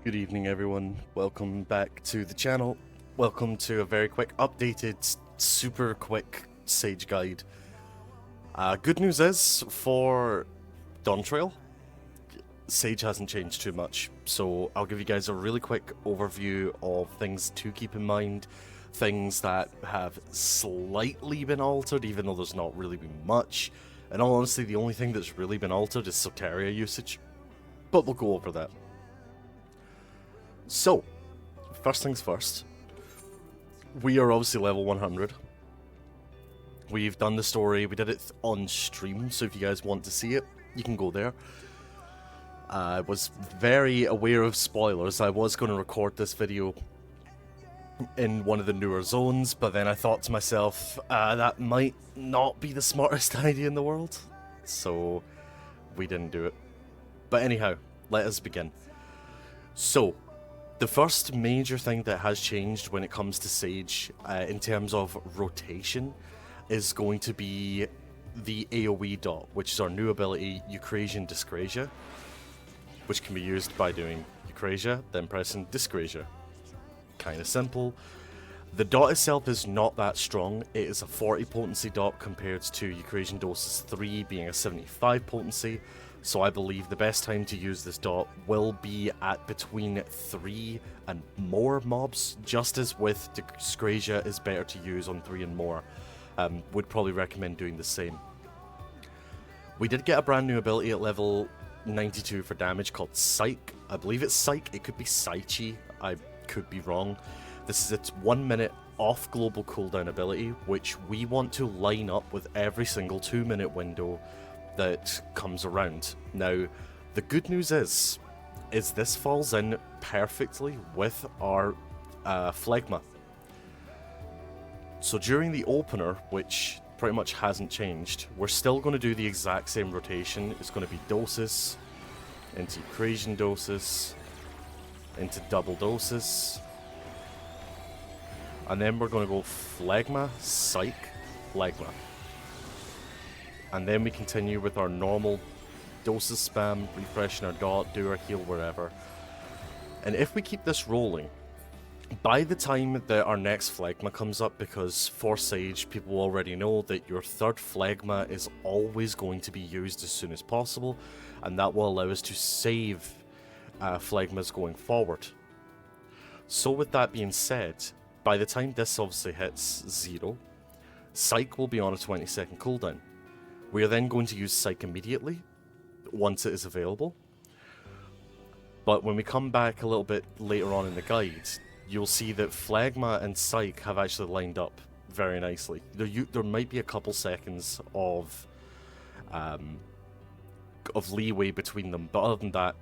Good evening, everyone. Welcome back to the channel. Welcome to a very quick, updated, super quick Sage guide. Good news is, for Dawntrail, Sage hasn't changed too much, so I'll give you guys a really quick overview of things to keep in mind, things that have slightly been altered, even though there's not really been much. In all honesty, the only thing that's really been altered is Soteria usage, but we'll go over that. So, first things first, we are obviously level 100. We've done the story, we did it on stream, so if you guys want to see it, you can go there. I was very aware of spoilers. I was going to record this video in one of the newer zones, but then I thought to myself, that might not be the smartest idea in the world, so we didn't do it. But anyhow, let us begin. So, the first major thing that has changed when it comes to Sage, in terms of rotation, is going to be the AoE dot, which is our new ability, Eucrasian Dyscrasia, which can be used by doing Eucrasia, then pressing Dyscrasia. Kinda simple. The dot itself is not that strong. It is a 40 potency dot compared to Eucrasian Doses 3 being a 75 potency. So I believe the best time to use this dot will be at between 3 and more mobs, just as with Dyscrasia is better to use on 3 and more. Would probably recommend doing the same. We did get a brand new ability at level 92 for damage called Psych. I believe it's Psych, it could be Psyche, I could be wrong. This is its 1 minute off global cooldown ability, which we want to line up with every single 2-minute window that comes around. Now, the good news is this falls in perfectly with our Phlegma. So during the opener, which pretty much hasn't changed, we're still going to do the exact same rotation. It's going to be Dosis, into Eucrasian Dosis, into Double Dosis, and then we're going to go Phlegma, Psych, Phlegma. And then we continue with our normal Doses spam, refreshing our dot, do our heal wherever. And if we keep this rolling, by the time that our next Phlegma comes up, because for Sage, people already know that your third Phlegma is always going to be used as soon as possible, and that will allow us to save Phlegmas going forward. So with that being said, by the time this obviously hits 0, Psych will be on a 20-second cooldown. We are then going to use Psych immediately, once it is available. But when we come back a little bit later on in the guide, you'll see that Phlegma and Psych have actually lined up very nicely. There might be a couple seconds of leeway between them, but other than that,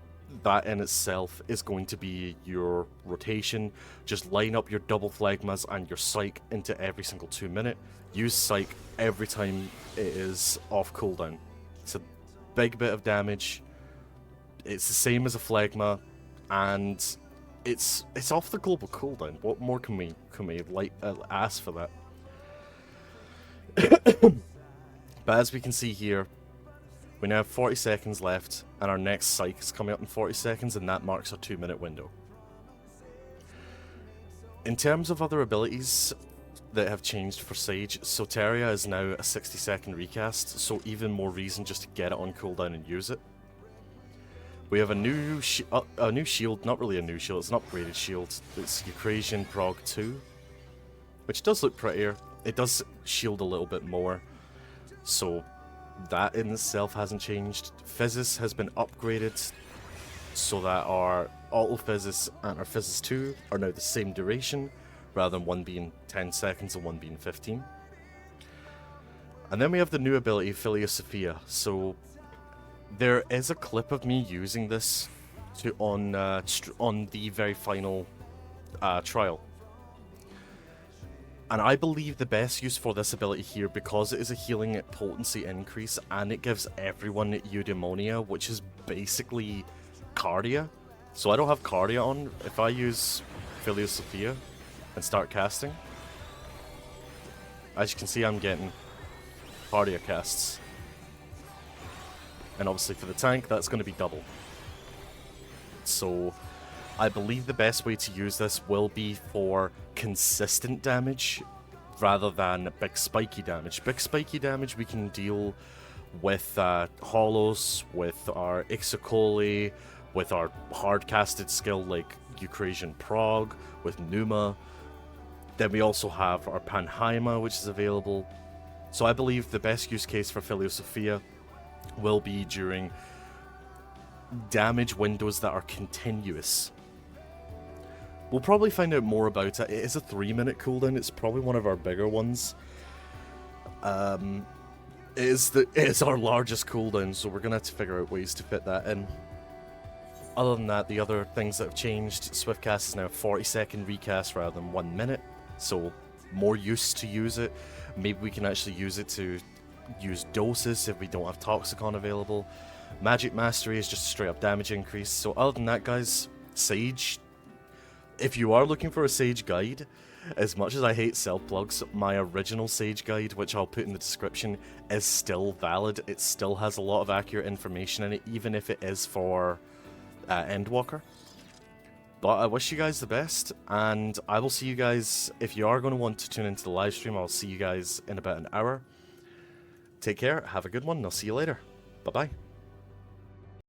that in itself is going to be your rotation. Just line up your double Phlegmas and your Psych into every single 2 minute. Use Psych every time it is off cooldown. It's a big bit of damage. It's the same as a Phlegma, and it's off the global cooldown. What more can we ask for that? But as we can see here, we now have 40 seconds left, and our next Psych is coming up in 40 seconds, and that marks our 2-minute window. In terms of other abilities that have changed for Sage, Soteria is now a 60-second recast, so even more reason just to get it on cooldown and use it. We have a new shield, not really a new shield, it's an upgraded shield. It's Eucrasian Prog 2, which does look prettier. It does shield a little bit more, so that in itself hasn't changed. Physis has been upgraded so that our Auto Physis and our Physis 2 are now the same duration, rather than one being 10 seconds and one being 15. And then we have the new ability, Philosophia. So there is a clip of me using this on the very final trial. And I believe the best use for this ability here, because it is a healing potency increase and it gives everyone eudaimonia, which is basically Cardia. So I don't have Cardia on. If I use Philosophia and start casting, as you can see, I'm getting Cardia casts. And obviously for the tank, that's going to be double. So I believe the best way to use this will be for consistent damage rather than big spiky damage. Big spiky damage we can deal with Hollows, with our Ixocoli, with our hard-casted skill like Eucrasian Prog, with Numa. Then we also have our Panhaima, which is available. So I believe the best use case for Philosophia will be during damage windows that are continuous. We'll probably find out more about it. It is a 3-minute cooldown. It's probably one of our bigger ones. It is our largest cooldown, so we're going to have to figure out ways to fit that in. Other than that, the other things that have changed, Swiftcast is now a 40-second recast rather than 1 minute, so more use to use it. Maybe we can actually use it to use doses if we don't have Toxicon available. Magic Mastery is just a straight up damage increase. So other than that, guys, Sage, if you are looking for a Sage guide, as much as I hate self-plugs, my original Sage guide, which I'll put in the description, is still valid. It still has a lot of accurate information in it, even if it is for Endwalker. But I wish you guys the best, and I will see you guys, if you are going to want to tune into the live stream, I'll see you guys in about an hour. Take care, have a good one, and I'll see you later. Bye-bye.